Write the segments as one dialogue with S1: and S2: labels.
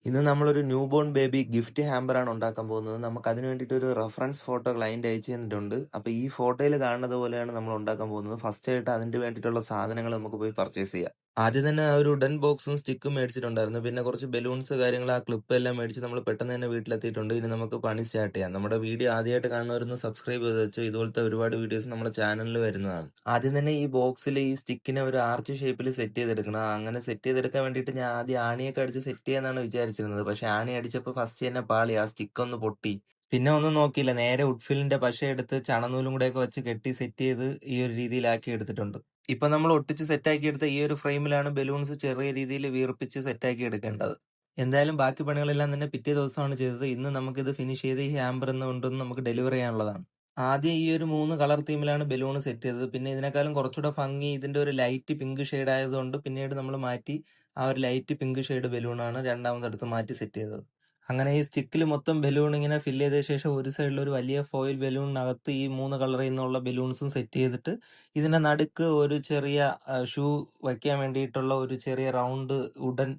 S1: ഇന്ന് നമ്മളൊരു new born baby gift ഹാമ്പറാണ് ഉണ്ടാക്കാൻ പോകുന്നത്. നമുക്ക് അതിന് വേണ്ടിയിട്ട് ഒരു റഫറൻസ് ഫോട്ടോ ക്ലയന്റ് അയച്ചു തന്നിട്ടുണ്ട്. അപ്പോൾ ഈ ഫോട്ടോയിൽ കാണുന്നത് പോലെയാണ് നമ്മൾ ഉണ്ടാക്കാൻ പോകുന്നത്. ഫസ്റ്റ് ആയിട്ട് അതിന് വേണ്ടിയിട്ടുള്ള സാധനങ്ങൾ നമുക്ക് പോയി പർച്ചേസ് ചെയ്യാം. ആദ്യം തന്നെ ആ ഒരു വുഡൻ ബോക്സും സ്റ്റിക്കും മേടിച്ചിട്ടുണ്ടായിരുന്നു. പിന്നെ കുറച്ച് ബലൂൺസ് കാര്യങ്ങൾ ആ ക്ലിപ്പ് എല്ലാം മേടിച്ച് നമ്മൾ പെട്ടെന്ന് തന്നെ വീട്ടിലെത്തിയിട്ടുണ്ട്. ഇനി നമുക്ക് പണി സ്റ്റാർട്ട് ചെയ്യാം. നമ്മുടെ വീഡിയോ ആദ്യമായിട്ട് കാണുന്നവരൊന്ന് സബ്സ്ക്രൈബ് ചെയ്ത് വെച്ചോ. ഇതുപോലത്തെ ഒരുപാട് വീഡിയോസ് നമ്മുടെ ചാനലിൽ വരുന്നതാണ്. ആദ്യം തന്നെ ഈ ബോക്സിൽ ഈ സ്റ്റിക്കിനെ ഒരു ആർച്ച് ഷേപ്പിൽ സെറ്റ് ചെയ്തെടുക്കണം. അങ്ങനെ സെറ്റ് ചെയ്തെടുക്കാൻ വേണ്ടിയിട്ട് ഞാൻ ആദ്യം ആണിയൊക്കെ അടിച്ച് സെറ്റ് ചെയ്യാന്നാണ് വിചാരിച്ചിരുന്നത്. പക്ഷെ ആണി അടിച്ചപ്പോൾ ഫസ്റ്റ് തന്നെ പാളി, ആ സ്റ്റിക്ക് ഒന്ന് പൊട്ടി. പിന്നെ ഒന്നും നോക്കിയില്ല, നേരെ ഉഡ്ഫിലിന്റെ പശ എടുത്ത് ചണനൂലും കൂടെയൊക്കെ വെച്ച് കെട്ടി സെറ്റ് ചെയ്ത് ഈ ഒരു രീതിയിലാക്കി എടുത്തിട്ടുണ്ട്. ഇപ്പൊ നമ്മൾ ഒട്ടിച്ച് സെറ്റാക്കി എടുത്ത ഈ ഒരു ഫ്രെയിമിലാണ് ബലൂൺസ് ചെറിയ രീതിയിൽ വീർപ്പിച്ച് സെറ്റാക്കി എടുക്കേണ്ടത്. എന്തായാലും ബാക്കി പണികളെല്ലാം തന്നെ പിറ്റേ ദിവസമാണ് ചെയ്തത്. ഇന്ന് നമുക്കിത് ഫിനിഷ് ചെയ്ത് ഈ ഹാമ്പർ എന്ന് കൊണ്ടുവന്ന് നമുക്ക് ഡെലിവർ ചെയ്യാനുള്ളതാണ്. ആദ്യം ഈ ഒരു 3 കളർ തീമിലാണ് ബലൂൺ സെറ്റ് ചെയ്തത്. പിന്നെ ഇതിനേക്കാളും കുറച്ചുകൂടെ ഭംഗി ഇതിന്റെ ഒരു ലൈറ്റ് പിങ്ക് ഷെയ്ഡ് ആയതുകൊണ്ട് പിന്നീട് നമ്മൾ മാറ്റി ആ ഒരു ലൈറ്റ് പിങ്ക് ഷെയ്ഡ് ബലൂണാണ് രണ്ടാമതെടുത്ത് മാറ്റി സെറ്റ് ചെയ്തത്. അങ്ങനെ ഈ സ്റ്റിക്കിൽ മൊത്തം ബലൂൺ ഇങ്ങനെ ഫില്ല് ചെയ്ത ശേഷം ഒരു സൈഡിൽ ഒരു വലിയ ഫോയിൽ ബലൂണിനകത്ത് ഈ 3 കളറിൽ നിന്നുള്ള ബലൂൺസും സെറ്റ് ചെയ്തിട്ട് ഇതിന്റെ നടുക്ക് ഒരു ചെറിയ ഷൂ വയ്ക്കാൻ വേണ്ടിയിട്ടുള്ള ഒരു ചെറിയ റൗണ്ട് വുഡൻ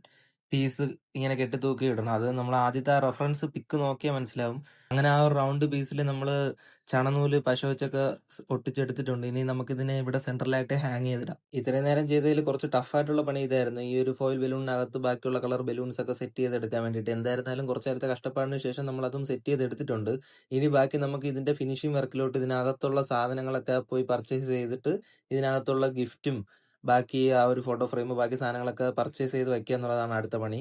S1: പീസ് ഇങ്ങനെ കെട്ടി തൂക്കി ഇടണം. അത് നമ്മൾ ആദ്യത്തെ ആ റെഫറൻസ് പിക്ക് നോക്കിയാൽ മനസ്സിലാവും. അങ്ങനെ ആ ഒരു റൗണ്ട് പീസിൽ നമ്മൾ ചണനൂല് പശ വെച്ചൊക്കെ ഒട്ടിച്ചെടുത്തിട്ടുണ്ട്. ഇനി നമുക്കിതിനെ ഇവിടെ സെൻട്രലായിട്ട് ഹാങ് ചെയ്തിടാം. ഇത്രയും നേരം ചെയ്തതിൽ കുറച്ച് ടഫായിട്ടുള്ള പണി ഇതായിരുന്നു. ഈ ഒരു ഫോയിൽ ബലൂണിനകത്ത് ബാക്കിയുള്ള കളർ ബലൂൺസ് ഒക്കെ സെറ്റ് ചെയ്തെടുക്കാൻ വേണ്ടിയിട്ട്. എന്തായിരുന്നാലും കുറച്ച് നേരത്തെ കഷ്ടപ്പാടിന് ശേഷം നമ്മൾ അതും സെറ്റ് ചെയ്തെടുത്തിട്ടുണ്ട്. ഇനി ബാക്കി നമുക്ക് ഇതിന്റെ ഫിനിഷിംഗ് വർക്കിലോട്ട് ഇതിനകത്തുള്ള സാധനങ്ങളൊക്കെ പോയി പർച്ചേസ് ചെയ്തിട്ട് ഇതിനകത്തുള്ള ഗിഫ്റ്റും ബാക്കി ആ ഒരു ഫോട്ടോ ഫ്രെയിം ബാക്കി സാധനങ്ങളൊക്കെ പർച്ചേസ് ചെയ്ത് വെക്കുക എന്നുള്ളതാണ് അടുത്ത പണി.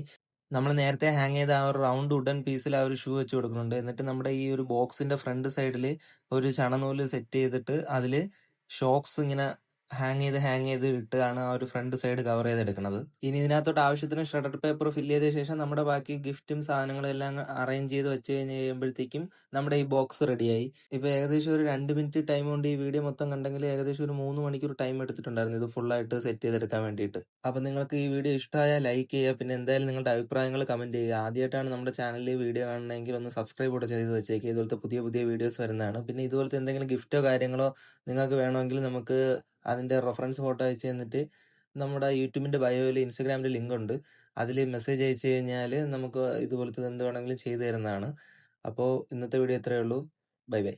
S1: നമ്മൾ നേരത്തെ ഹാങ് ചെയ്ത ആ ഒരു റൗണ്ട് വുഡൻ പീസിൽ ആ ഒരു ഷൂ വെച്ച് കൊടുക്കുന്നുണ്ട്. എന്നിട്ട് നമ്മുടെ ഈ ഒരു ബോക്സിന്റെ ഫ്രണ്ട് സൈഡിൽ ഒരു ചണനൂല് സെറ്റ് ചെയ്തിട്ട് അതിൽ ഷോക്സ് ഇങ്ങനെ ഹാങ് ചെയ്ത് ഇട്ടാണ് ആ ഒരു ഫ്രണ്ട് സൈഡ് കവർ ചെയ്തെടുക്കുന്നത്. ഇനി ഇതിനകത്തോട്ട് ആവശ്യത്തിന് ഷ്രെഡഡ് പേപ്പർ ഫില്ല് ചെയ്ത ശേഷം നമ്മുടെ ബാക്കി ഗിഫ്റ്റും സാധനങ്ങളും എല്ലാം അറേഞ്ച് ചെയ്ത് വെച്ച് കഴിഞ്ഞ് കഴിയുമ്പോഴത്തേക്കും നമ്മുടെ ഈ ബോക്സ് റെഡിയായി. ഇപ്പൊ ഏകദേശം ഒരു 2 മിനിറ്റ് ടൈം കൊണ്ട് ഈ വീഡിയോ മൊത്തം കണ്ടെങ്കിൽ ഏകദേശം ഒരു 3 മണിക്കൂർ ടൈം എടുത്തിട്ടുണ്ടായിരുന്നു ഇത് ഫുള്ളായിട്ട് സെറ്റ് ചെയ്തെടുക്കാൻ വേണ്ടിയിട്ട്. അപ്പൊ നിങ്ങൾക്ക് ഈ വീഡിയോ ഇഷ്ടമായാൽ ലൈക്ക് ചെയ്യുക. പിന്നെ എന്തായാലും നിങ്ങളുടെ അഭിപ്രായങ്ങൾ കമന്റ് ചെയ്യുക. ആദ്യമായിട്ടാണ് നമ്മുടെ ചാനലിൽ വീഡിയോ കാണണമെങ്കിൽ ഒന്ന് സബ്സ്ക്രൈബ് കൂടെ ചെയ്ത് വെച്ചേക്കുക. ഇതുപോലത്തെ പുതിയ പുതിയ വീഡിയോസ് വരുന്നതാണ്. പിന്നെ ഇതുപോലത്തെ എന്തെങ്കിലും ഗിഫ്റ്റോ കാര്യങ്ങളോ നിങ്ങൾക്ക് വേണമെങ്കിൽ നമുക്ക് അതിന്റെ റെഫറൻസ് ഫോട്ടോ അയച്ചു തന്നിട്ട് നമ്മുടെ യൂട്യൂബിന്റെ ബയോയിൽ ഇൻസ്റ്റാഗ്രാമിന്റെ ലിങ്ക് ഉണ്ട്. അതിൽ മെസ്സേജ് അയച്ചു കഴിഞ്ഞാൽ നമുക്ക് ഇതുപോലത്തെ എന്ത് വേണമെങ്കിലും ചെയ്തു തരുന്നതാണ്. അപ്പോൾ ഇന്നത്തെ വീഡിയോ ഇത്രയേ ഉള്ളൂ. Bye bye.